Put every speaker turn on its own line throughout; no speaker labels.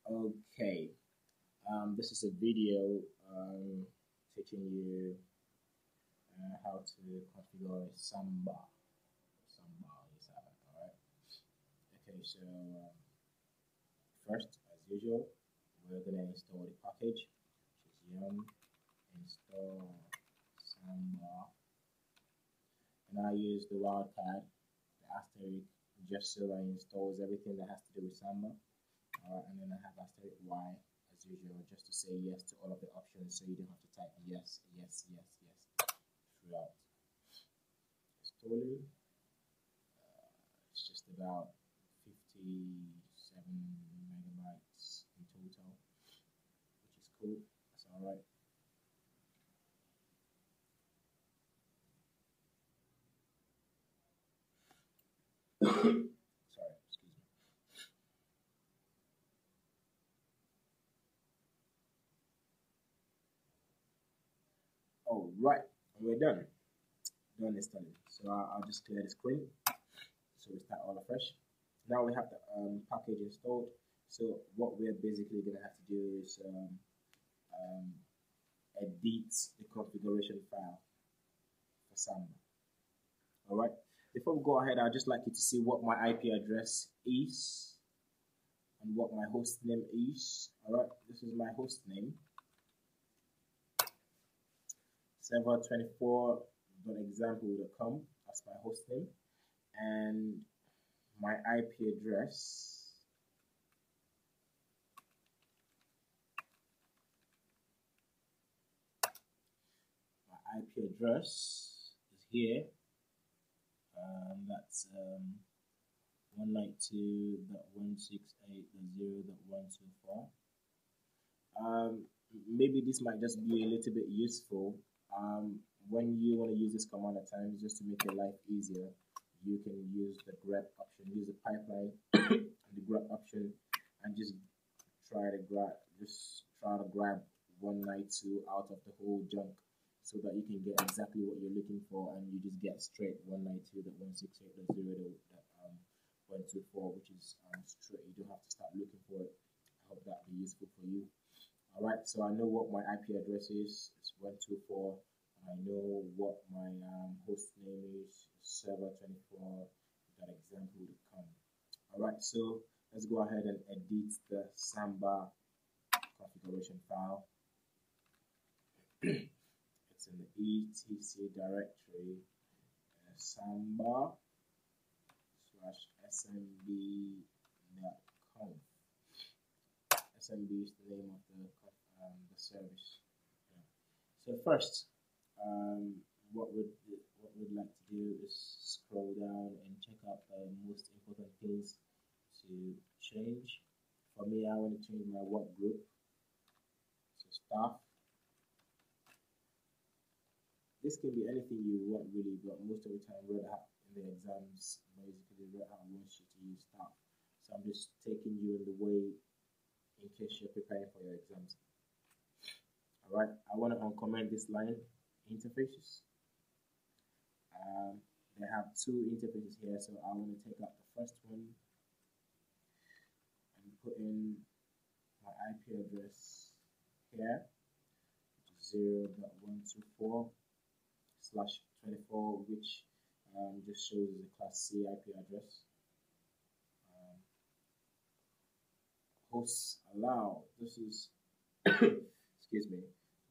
Okay, this is a video teaching you how to configure Samba is alright. Okay, so first, as usual, we're gonna install the package, which is yum install Samba, and I use the wildcard, the asterisk, just so I installs everything that has to do with Samba. And then I have asterisk Y as usual, just to say yes to all of the options, so you don't have to type yes, yes, yes, yes throughout. Installing. It's just about 57 megabytes in total, which is cool. That's all right. Sorry, excuse me. All right, we're done. Done installing. So I'll just clear the screen. So we start all afresh. Now we have the package installed. So what we're basically gonna have to do is edit the configuration file for Samba. All right. Before we go ahead, I'd just like you to see what my IP address is and what my host name is. All right. This is my host name. server24.example.com. That's my host name. And my IP address is here. That's 192.168.0.124. Maybe this might just be a little bit useful when you want to use this command at times, just to make your life easier. You can use the grep option, use the pipeline and the grep option, and just try to grab 192 out of the whole junk, so that you can get exactly what you're looking for, and you just get straight 192.168.0.124, which is straight. You don't have to start looking for it. I hope that be useful for you. All right, so I know what my IP address is. It's 124. I know what my host name is, server24.example.com. All right, so let's go ahead and edit the Samba configuration file. It's in the etc directory, samba/smb.conf. SMB is the name of the service. Yeah. So first, what we'd like to do is scroll down and check out the most important things to change. For me, I want to change my work group. So staff. This can be anything you want really, but most of the time Red Hat in the exams, basically Red Hat wants you to use staff. So I'm just taking you in the way in case you're preparing for your exams. Alright, I want to uncomment this line, interfaces. They have two interfaces here, so I want to take out the first one and put in my IP address here, which is 0.124/24, which just shows the class C IP address. Hosts allow. This is excuse me,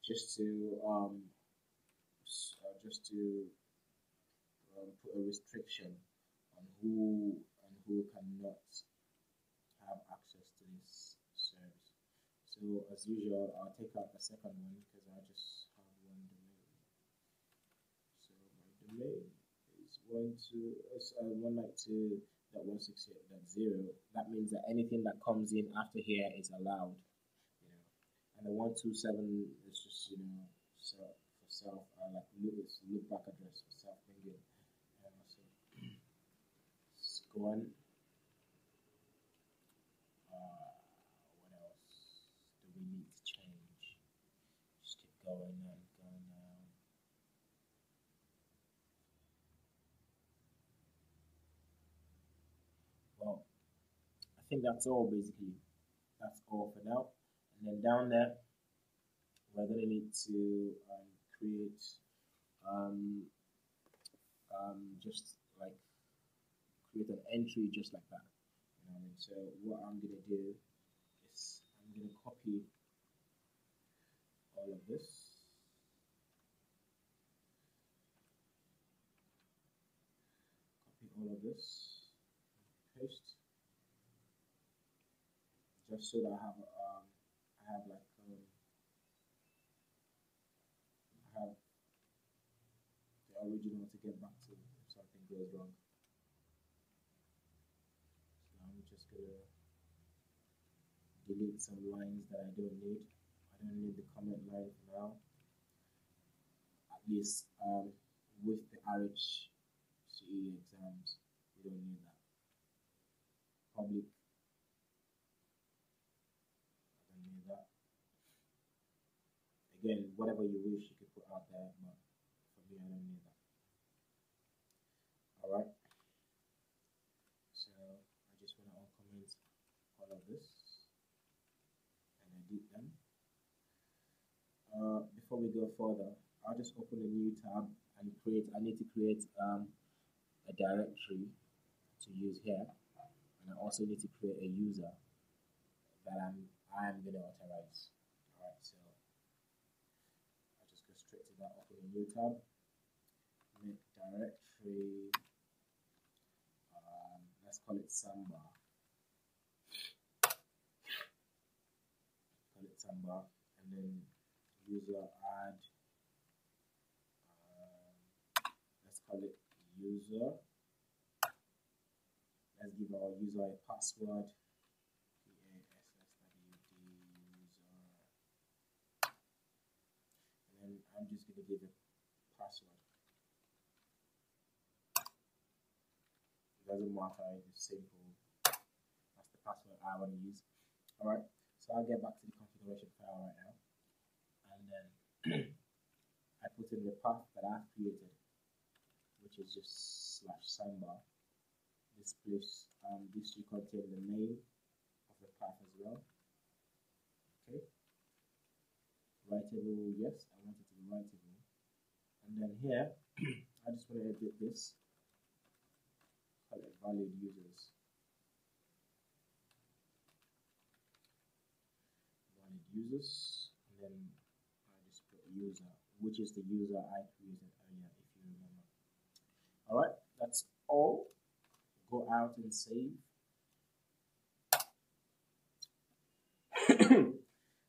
just to put a restriction on who cannot have access to this service. So as usual, I'll take out the second one because I just have one domain. So my domain is 192.168.0. That means that anything that comes in after here is allowed. And the 127 is just, so for self, like loop back address for self thinking. So let's go on. What else do we need to change? Just keep going and going down. Well, I think that's all basically. That's all for now. And then down there, we're gonna need to create um, just like create an entry just like that. You know what I mean? So what I'm gonna do is I'm gonna copy all of this. Copy all of this. Paste. Just so that I have like I have the original to get back to if something goes wrong. So I'm just gonna delete some lines that I don't need. I don't need the comment line for now. At least with the RHCE exams, we don't need that. Public, I don't need that. Again, whatever you wish you could put out there, but for me, I don't need that. Alright. So I just want to uncomment all of this and edit them. Before we go further, I'll just open a new tab and I need to create a directory to use here, and I also need to create a user that I'm going to authorize. Alright, so I'll just go straight to that, open a new tab, make directory, let's call it samba. And then user add, let's call it user. Let's give our user a password. User. And then I'm just going to give a password. It doesn't matter, it's simple. That's the password I want to use. Alright, so I'll get back to the configuration file right now. And then I put in the path that I've created, which is just /samba. This place, this should contain the name of the path as well. Okay. Writable, yes, I want it to be writable. And then here, I just want to edit this. Call it valid users. Valid users, and then I just put user, which is the user I created earlier, if you remember. Alright, that's all. Go out and save.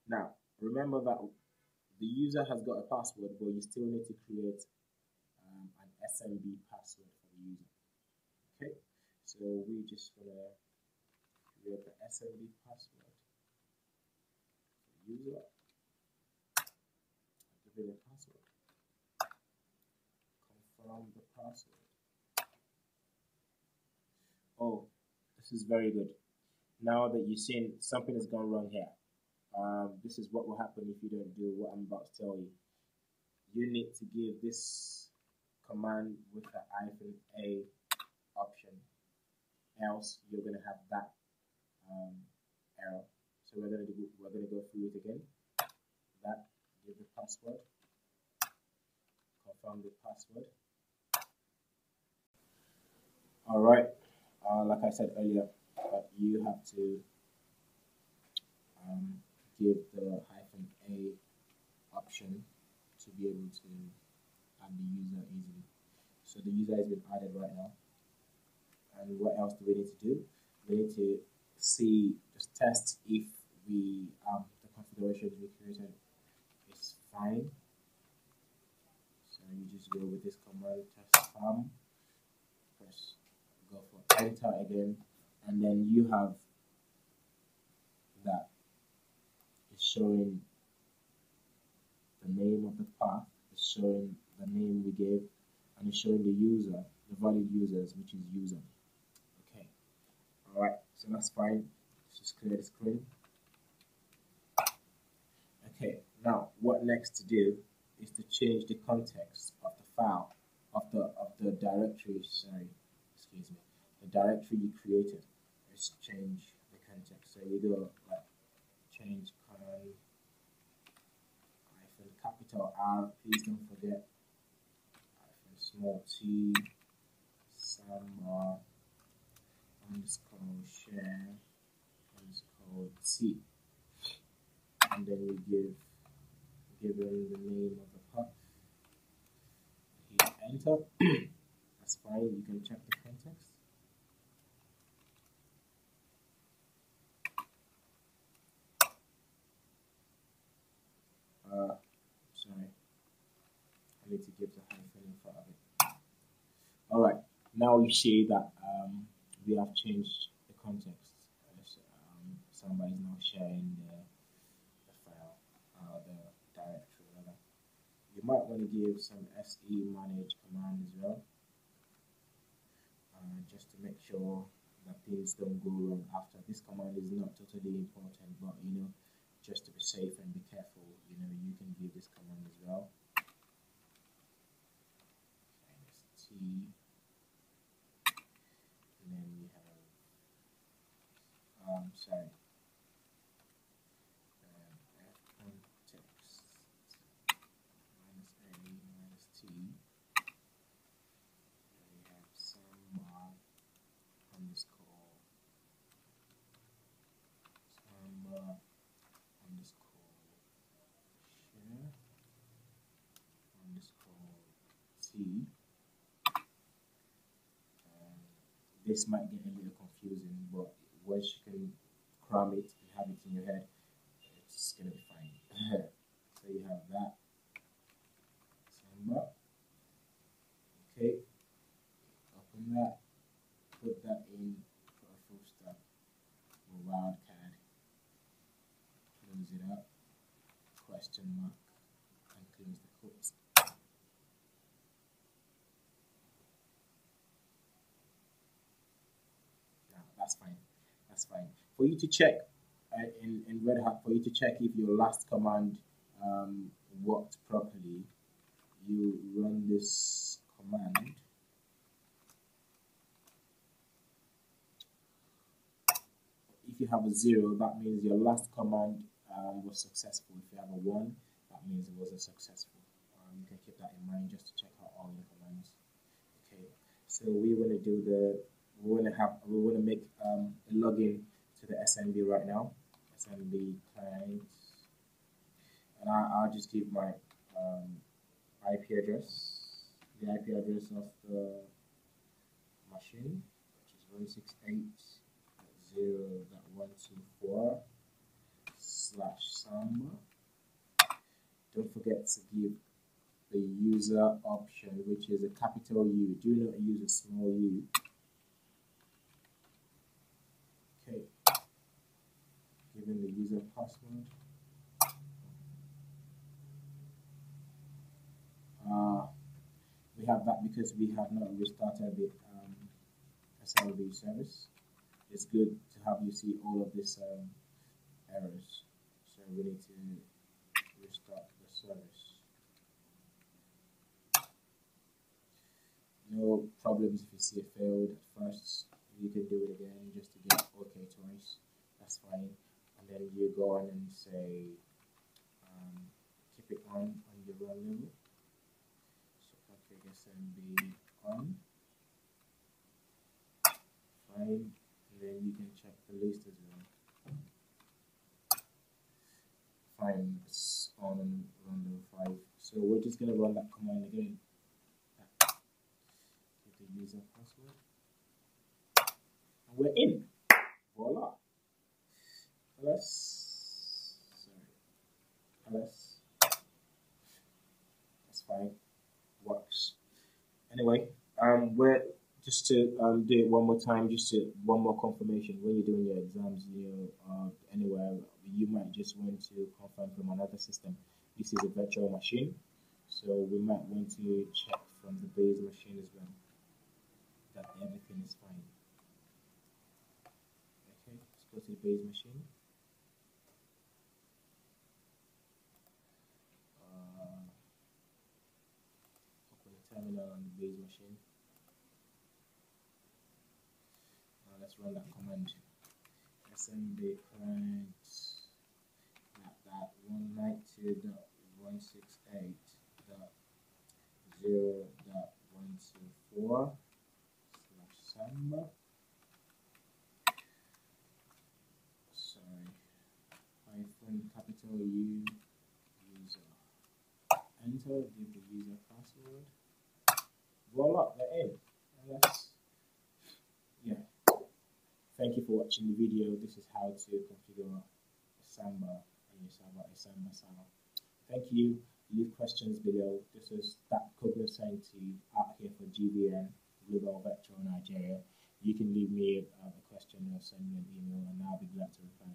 Now, remember that the user has got a password, but you still need to create an SMB password for the user. Okay, so we just want to create the SMB password for the user. Give it a password. Confirm the password. Oh, this is very good. Now that you've seen something has gone wrong here, this is what will happen if you don't do what I'm about to tell you. You need to give this command with the -a option, else you're going to have that error. So we're going to go through it again. That, give the password, confirm the password. All right. Like I said earlier, you have to give the -a option to be able to add the user easily. So the user has been added right now. And what else do we need to do? We need to just test if the configuration we created is fine. So you just go with this command, test spam, go for enter again, and then you have that. It's showing the name of the path, it's showing the name we gave, and it's showing the user, the valid users, which is user. Okay, alright, so that's fine. Let's just clear the screen. Okay, now what next to do is to change the context of the file, of the directory, the directory you created. Let's change the context. So we go like change command hyphen capital R. Please don't forget hyphen small t samba underscore share underscore t, and then we give it the name of the path. Hit enter. That's fine. You can check the context. Sorry, I need to give the hyphen in front of it. All right, now you see that we have changed the context. Somebody is now sharing the file, the directory rather. You might want to give some se manage command as well, just to make sure that things don't go wrong after. This command is not totally important, but just to be safe and be careful, you can give this command as well. T, and then we have sorry, f context minus a minus t. Then we have samba underscore share underscore t. This might get a little confusing, but once you can cram it and have it in your head, it's gonna be fine. So you have that samba. Okay, open that, put that in, put a full stop, or wildcard, close it up, question mark, and close the quotes. That's fine. That's fine. For you to check in Red Hat, for you to check if your last command worked properly, you run this command. If you have a 0, that means your last command was successful. If you have a 1, that means it wasn't successful. You can keep that in mind just to check out all your commands. Okay, so we want to do we want to make a login to the SMB right now. SMB client, and I'll just give my IP address, the IP address of the machine, which is 168.0.124/samba. Don't forget to give the user option, which is a capital U. Do not use a small u. Okay, giving the user password. We have that because we have not restarted the SLB service. It's good to have you see all of these errors, so we need to restart the service. No problems if you see it failed at first. You can do it again just to get OK twice. That's fine. And then you go on and say keep it on your run level. So config SMB on. Fine. And then you can check the list as well. Fine. It's on run level 5. So we're just gonna run that command again. Give the user password. We're in. Voila. That's fine. Works. Anyway, we're just to do it one more time, just to one more confirmation. When you're doing your exams, anywhere, you might just want to confirm from another system. This is a virtual machine, so we might want to check from the base machine as well that everything is fine. Okay, let's go to the base machine. Open the terminal on the base machine. Now let's run that command. SMB client 192.168.0.124/samba. Sorry, hyphen capital U user. Enter, give the user password. Voila, they're in. And that's, yeah. Thank you for watching the video. This is how to configure a samba in your server, a samba sound. Thank you. Leave questions below. This is that Kogler Scienti out here for GVN, Global Vector Nigeria. You can leave me a question or send me an email, and I'll be glad to reply.